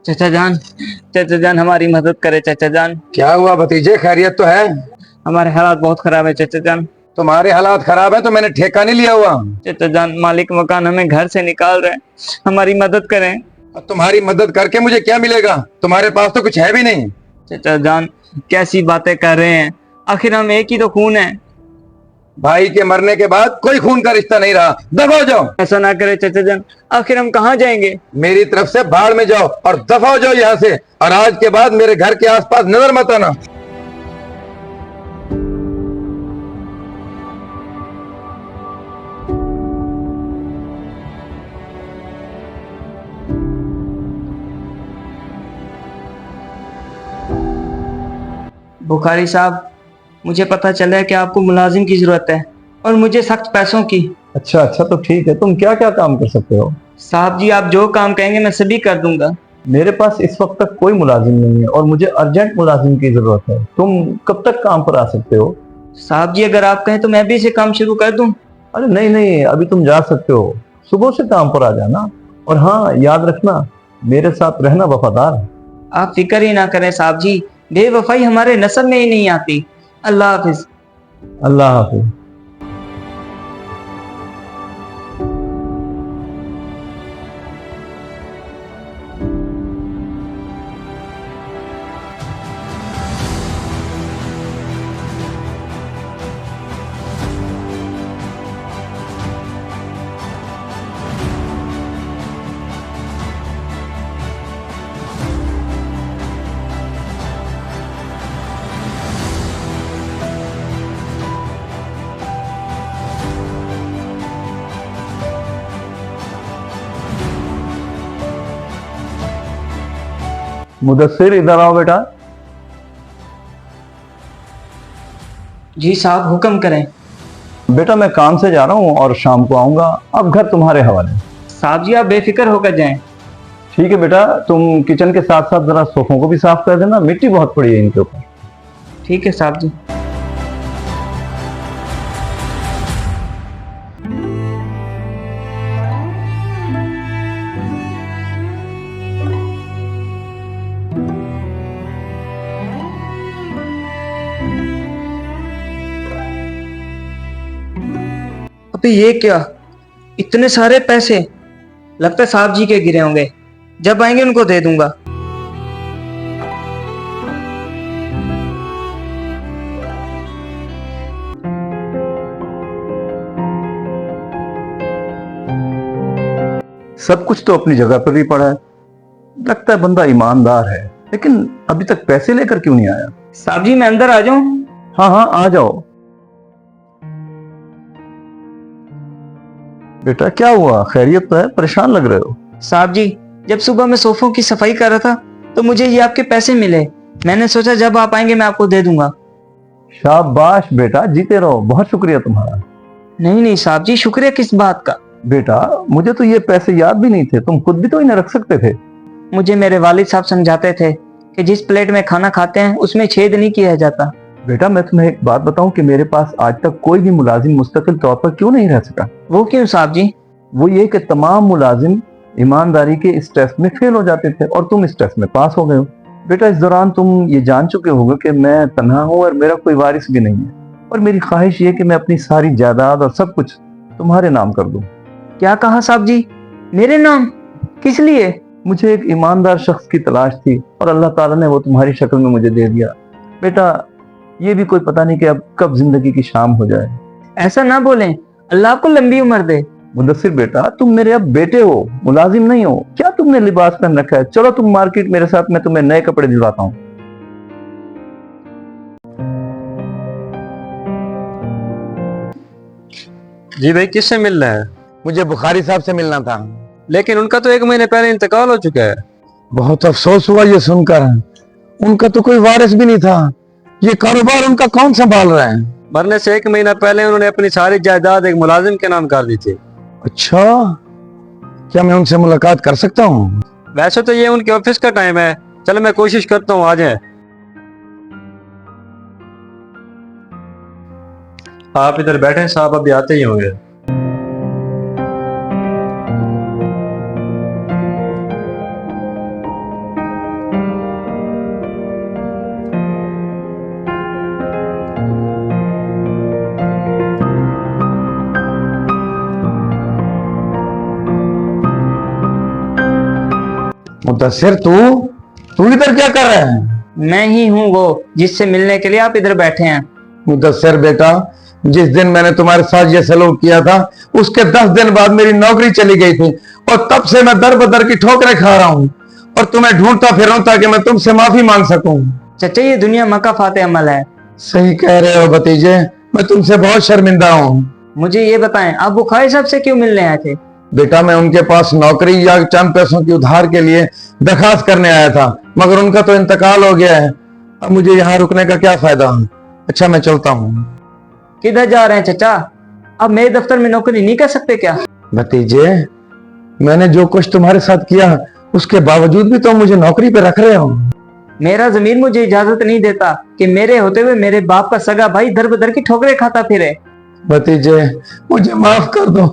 चाचा जान हमारी मदद करे चाचा जान। क्या हुआ भतीजे, खैरियत तो है? हमारे हालात बहुत खराब है चाचा जान। तुम्हारे हालात खराब है तो मैंने ठेका नहीं लिया हुआ। चाचा जान मालिक मकान हमें घर से निकाल रहे हैं, हमारी मदद करें। और तुम्हारी मदद करके मुझे क्या मिलेगा? तुम्हारे पास तो कुछ है भी नहीं। चाचा जान कैसी बातें कर रहे हैं, आखिर हम एक ही तो खून है। भाई के मरने के बाद कोई खून का रिश्ता नहीं रहा, दफा हो जाओ। ऐसा ना करे चाचा जान, आखिर हम कहाँ जाएंगे। मेरी तरफ से भाड़ में जाओ और दफा हो जाओ यहाँ से, और आज के बाद मेरे घर के आसपास नजर मत आना। बुखारी साहब, मुझे पता चला है कि आपको मुलाजिम की जरूरत है और मुझे सख्त पैसों की। अच्छा अच्छा, तो ठीक है। तुम क्या क्या काम कर सकते हो? साहब जी आप जो काम कहेंगे मैं सभी कर दूंगा। मेरे पास इस वक्त तक कोई मुलाजिम नहीं है और मुझे अर्जेंट मुलाजिम की जरूरत है। तुम कब तक काम पर आ सकते हो? साहब जी अगर आप कहें तो मैं भी इसे काम शुरू कर दूं। अरे नहीं नहीं, अभी तुम जा सकते हो। सुबह से काम पर आ जाना। और हाँ, याद रखना, मेरे साथ रहना वफादार। आप फिक्र ही ना करें साहब जी, बेवफाई हमारे नस्ल में ही नहीं आती। अल्लाह हाफिज। अल्लाह हाफिज। मुदस्सिर, इधर आओ बेटा। जी साहब हुक्म करें। बेटा मैं काम से जा रहा हूँ और शाम को आऊंगा। अब घर तुम्हारे हवाले। साहब जी आप बेफिक्र होकर जाएं। ठीक है बेटा, तुम किचन के साथ साथ जरा सोफों को भी साफ कर देना, मिट्टी बहुत पड़ी है इनके ऊपर। ठीक है साहब जी। अबे ये क्या, इतने सारे पैसे, लगता है साहब जी के गिरे होंगे। जब आएंगे उनको दे दूंगा। सब कुछ तो अपनी जगह पर ही पड़ा है। लगता है बंदा ईमानदार है, लेकिन अभी तक पैसे लेकर क्यों नहीं आया? साहब जी मैं अंदर आ जाऊं? हाँ हाँ, आ जाओ। बेटा क्या हुआ, खैरियत तो है? परेशान लग रहे हो। साहब जी जब सुबह मैं सोफों की सफाई कर रहा था तो मुझे ये आपके पैसे मिले। मैंने सोचा जब आप आएंगे मैं आपको दे दूंगा। शाबाश बेटा, जीते रहो। बहुत शुक्रिया तुम्हारा। नहीं नहीं साहब जी, शुक्रिया किस बात का। बेटा मुझे तो ये पैसे याद भी नहीं थे, तुम खुद भी तो इन्हें रख सकते थे। मुझे मेरे वालिद साहब समझाते थे कि जिस प्लेट में खाना खाते हैं उसमें छेद नहीं किया जाता। बेटा मैं तुम्हें एक बात बताऊं कि मेरे पास आज तक कोई भी मुलाजिम मुस्तकिल तौर पर क्यों नहीं रह सका। वो क्यों साहब जी? वो ये कि तमाम मुलाजिम ईमानदारी के इस टेस्ट में फेल हो जाते थे और तुम इस टेस्ट में पास हो गए हो। बेटा इस दौरान तुम ये जान चुके होगे कि मैं तन्हा हूँ और मेरा कोई वारिस भी नहीं है, और मेरी ख्वाहिश ये कि मैं अपनी सारी जायदाद और सब कुछ तुम्हारे नाम कर दूं। क्या कहा साहब जी? मेरे नाम? किस लिए? मुझे एक ईमानदार शख्स की तलाश थी और अल्लाह ताला ने वो तुम्हारी शक्ल में मुझे दे दिया। बेटा ये भी कोई पता नहीं कि अब कब जिंदगी की शाम हो जाए। ऐसा ना बोलें, अल्लाह आपको लंबी उम्र दे। मुदस्सिर बेटा, तुम मेरे अब बेटे हो, मुलाजिम नहीं हो। क्या तुमने लिबास पहन रखा है? चलो तुम मार्केट मेरे साथ, मैं तुम्हें नए कपड़े दिलवाता हूँ। जी भाई, किससे मिलना है? मुझे बुखारी साहब से मिलना था। लेकिन उनका तो 1 महीने पहले इंतकाल हो चुका है। बहुत अफसोस हुआ ये सुनकर। उनका तो कोई वारिस भी नहीं था। ये कारोबार उनका कौन संभाल रहा है? मरने से 1 महीना पहले उन्होंने अपनी सारी जायदाद एक मुलाजिम के नाम कर दी थी। अच्छा, क्या मैं उनसे मुलाकात कर सकता हूँ? वैसे तो ये उनके ऑफिस का टाइम है, चलो मैं कोशिश करता हूँ, आ जाए। आप इधर बैठे, साहब अभी आते ही होंगे। मुदस्सिर, तू इधर क्या कर रहा है? मैं ही हूँ वो जिससे मिलने के लिए आप इधर बैठे हैं। मुदस्सिर बेटा, जिस दिन मैंने तुम्हारे साथ ये सलूक किया था उसके 10 दिन बाद मेरी नौकरी चली गई थी और तब से मैं दर बदर की ठोकरें खा रहा हूँ और तुम्हें ढूंढता फिर रहा हूं ताकि मैं तुमसे माफी मांग सकूं। चाचा ये दुनिया मक्का फाते अमल है। सही कह रहे हो भतीजे, मैं तुमसे बहुत शर्मिंदा हूँ। मुझे ये बताएं आप बुखारी साहब से क्यों मिलने आए थे? बेटा मैं उनके पास नौकरी या चंद पैसों की उधार के लिए दरखास्त करने आया था, मगर उनका तो इंतकाल हो गया है। अब मुझे यहाँ रुकने का क्या फायदा? अच्छा मैं चलता हूँ। किधर जा रहे हैं चाचा? आप मेरे दफ्तर में नौकरी नहीं कर सकते क्या? भतीजे, मैंने जो कुछ तुम्हारे साथ किया उसके बावजूद भी तुम मुझे नौकरी पे रख रहे हो। मेरा जमीर मुझे इजाजत नहीं देता कि मेरे होते हुए मेरे बाप का सगा भाई दर बदर की ठोकरें खाता फिरे। भतीजे मुझे माफ कर दो।